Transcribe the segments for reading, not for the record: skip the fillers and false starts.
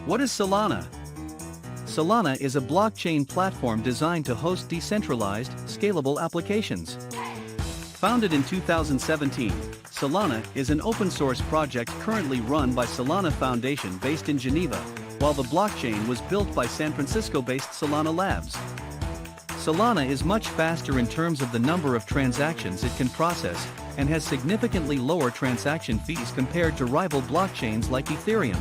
What is Solana? Solana is a blockchain platform designed to host decentralized, scalable applications. Founded in 2017, Solana is an open-source project currently run by Solana Foundation based in Geneva, while the blockchain was built by San Francisco-based Solana Labs. Solana is much faster in terms of the number of transactions it can process, and has significantly lower transaction fees compared to rival blockchains like Ethereum.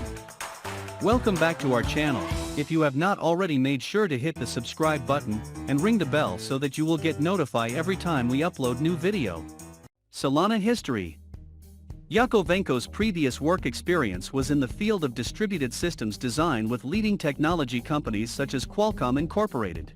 Welcome back to our channel. If you have not already, made sure to hit the subscribe button and ring the bell so that you will get notified every time we upload new video. Solana history. Yakovenko's previous work experience was in the field of distributed systems design with leading technology companies such as Qualcomm Incorporated.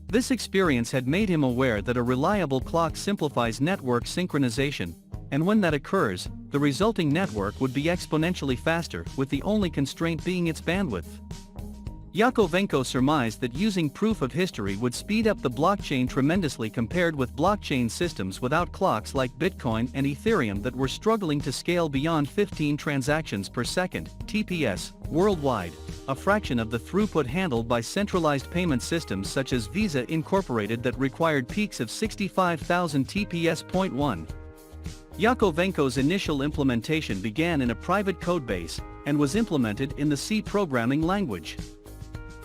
This experience had made him aware that a reliable clock simplifies network synchronization, and when that occurs, the resulting network would be exponentially faster, with the only constraint being its bandwidth. Yakovenko surmised that using proof of history would speed up the blockchain tremendously compared with blockchain systems without clocks like Bitcoin and Ethereum that were struggling to scale beyond 15 transactions per second, TPS, worldwide, a fraction of the throughput handled by centralized payment systems such as Visa Incorporated that required peaks of 65,000 TPS.1. Yakovenko's initial implementation began in a private codebase, and was implemented in the C programming language.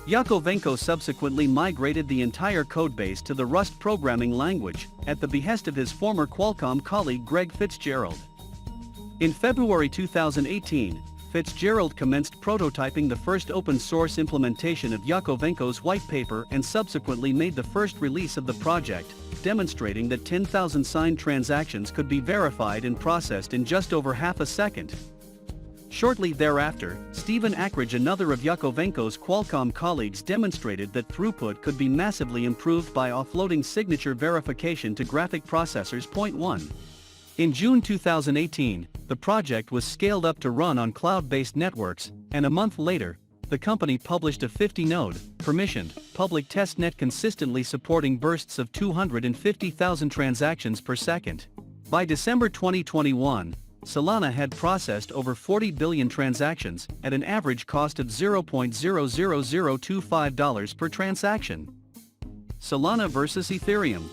Yakovenko subsequently migrated the entire codebase to the Rust programming language, at the behest of his former Qualcomm colleague Greg Fitzgerald. In February 2018, Fitzgerald commenced prototyping the first open-source implementation of Yakovenko's white paper and subsequently made the first release of the project, demonstrating that 10,000 signed transactions could be verified and processed in just over half a second. Shortly thereafter, Stephen Ackridge, another of Yakovenko's Qualcomm colleagues, demonstrated that throughput could be massively improved by offloading signature verification to graphic processors. 1. In June 2018, the project was scaled up to run on cloud-based networks, and a month later, the company published a 50-node, permissioned, public testnet consistently supporting bursts of 250,000 transactions per second. By December 2021, Solana had processed over 40 billion transactions, at an average cost of $0.00025 per transaction. Solana versus Ethereum.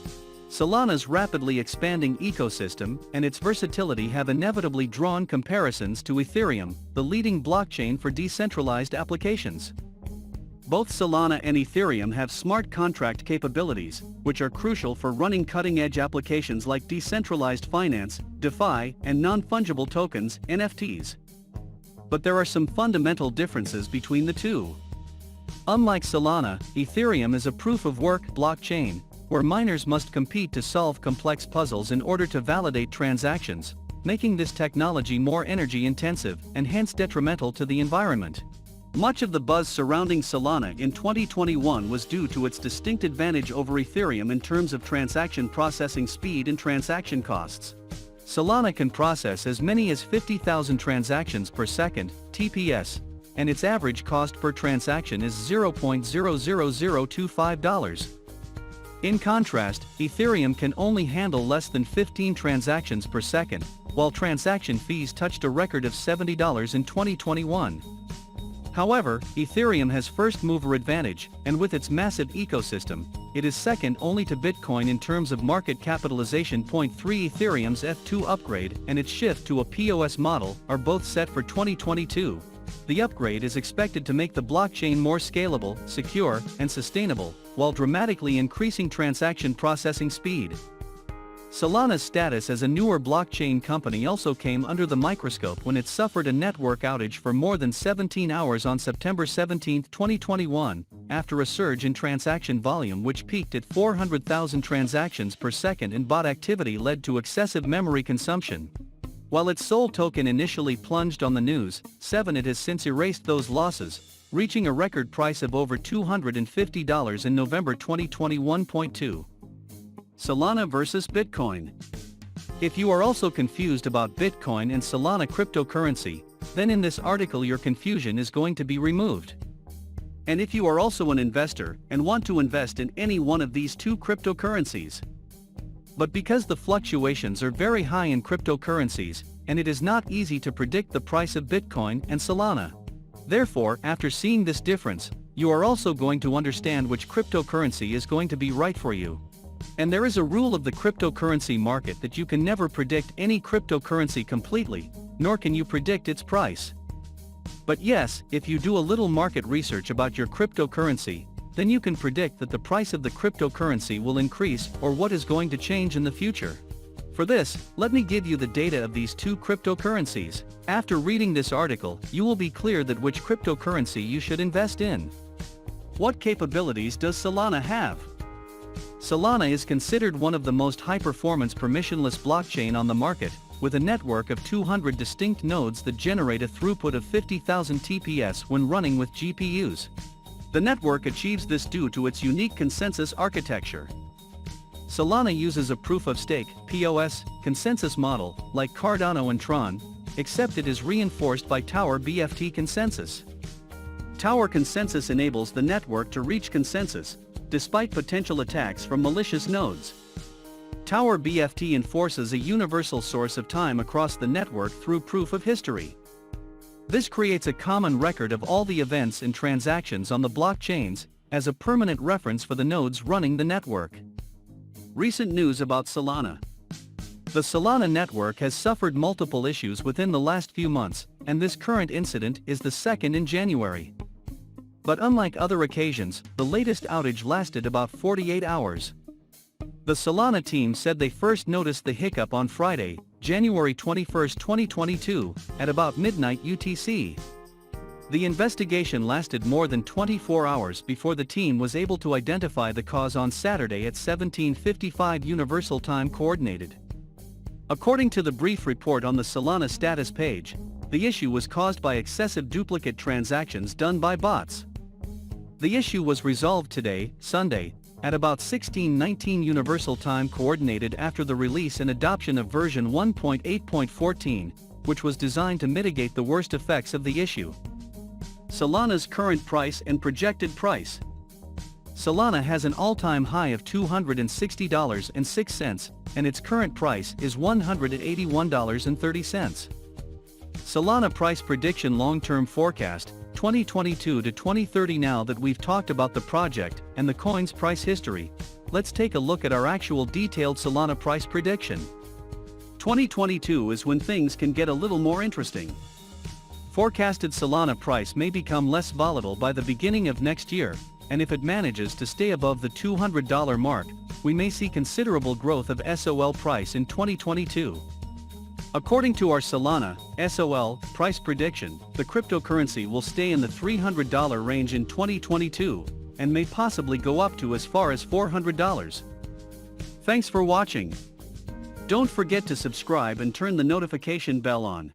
Solana's rapidly expanding ecosystem and its versatility have inevitably drawn comparisons to Ethereum, the leading blockchain for decentralized applications. Both Solana and Ethereum have smart contract capabilities, which are crucial for running cutting-edge applications like decentralized finance, DeFi, and non-fungible tokens, NFTs. But there are some fundamental differences between the two. Unlike Solana, Ethereum is a proof-of-work blockchain, where miners must compete to solve complex puzzles in order to validate transactions, making this technology more energy-intensive and hence detrimental to the environment. Much of the buzz surrounding Solana in 2021 was due to its distinct advantage over Ethereum in terms of transaction processing speed and transaction costs. Solana can process as many as 50,000 transactions per second, TPS, and its average cost per transaction is $0.00025. In contrast, Ethereum can only handle less than 15 transactions per second, while transaction fees touched a record of $70 in 2021. However, Ethereum has first-mover advantage, and with its massive ecosystem, it is second only to Bitcoin in terms of market capitalization. 3 Ethereum's F2 upgrade and its shift to a POS model are both set for 2022. The upgrade is expected to make the blockchain more scalable, secure, and sustainable, while dramatically increasing transaction processing speed. Solana's status as a newer blockchain company also came under the microscope when it suffered a network outage for more than 17 hours on September 17, 2021, after a surge in transaction volume which peaked at 400,000 transactions per second, and bot activity led to excessive memory consumption. While its SOL token initially plunged on the news, it has since erased those losses, reaching a record price of over $250 in November 2021. 2. Solana versus Bitcoin. If you are also confused about Bitcoin and Solana cryptocurrency, then in this article your confusion is going to be removed. And if you are also an investor and want to invest in any one of these two cryptocurrencies. But because the fluctuations are very high in cryptocurrencies, and it is not easy to predict the price of Bitcoin and Solana. Therefore, after seeing this difference, you are also going to understand which cryptocurrency is going to be right for you. And there is a rule of the cryptocurrency market that you can never predict any cryptocurrency completely, nor can you predict its price. But yes, if you do a little market research about your cryptocurrency, then you can predict that the price of the cryptocurrency will increase or what is going to change in the future. For this, let me give you the data of these two cryptocurrencies. After reading this article, you will be clear that which cryptocurrency you should invest in. What capabilities does Solana have? Solana is considered one of the most high-performance permissionless blockchain on the market, with a network of 200 distinct nodes that generate a throughput of 50,000 TPS when running with GPUs. The network achieves this due to its unique consensus architecture. Solana uses a proof-of-stake (POS) consensus model, like Cardano and Tron, except it is reinforced by Tower BFT consensus. Tower consensus enables the network to reach consensus, despite potential attacks from malicious nodes. Tower BFT enforces a universal source of time across the network through proof of history. This creates a common record of all the events and transactions on the blockchains, as a permanent reference for the nodes running the network. Recent news about Solana. The Solana network has suffered multiple issues within the last few months, and this current incident is the second in January. But unlike other occasions, the latest outage lasted about 48 hours. The Solana team said they first noticed the hiccup on Friday, January 21, 2022, at about midnight UTC. The investigation lasted more than 24 hours before the team was able to identify the cause on Saturday at 17:55 Universal Time Coordinated. According to the brief report on the Solana status page, the issue was caused by excessive duplicate transactions done by bots. The issue was resolved today, Sunday, at about 16:19 Universal Time Coordinated after the release and adoption of version 1.8.14, which was designed to mitigate the worst effects of the issue. Solana's current price and projected price. Solana has an all-time high of $260.06, and its current price is $181.30. Solana price prediction long-term forecast, 2022 to 2030. Now that we've talked about the project and the coin's price history, let's take a look at our actual detailed Solana price prediction. 2022 is when things can get a little more interesting. Forecasted Solana price may become less volatile by the beginning of next year, and if it manages to stay above the $200 mark, we may see considerable growth of SOL price in 2022. According to our Solana SOL price prediction, the cryptocurrency will stay in the $300 range in 2022, and may possibly go up to as far as $400. Thanks for watching. Don't forget to subscribe and turn the notification bell on.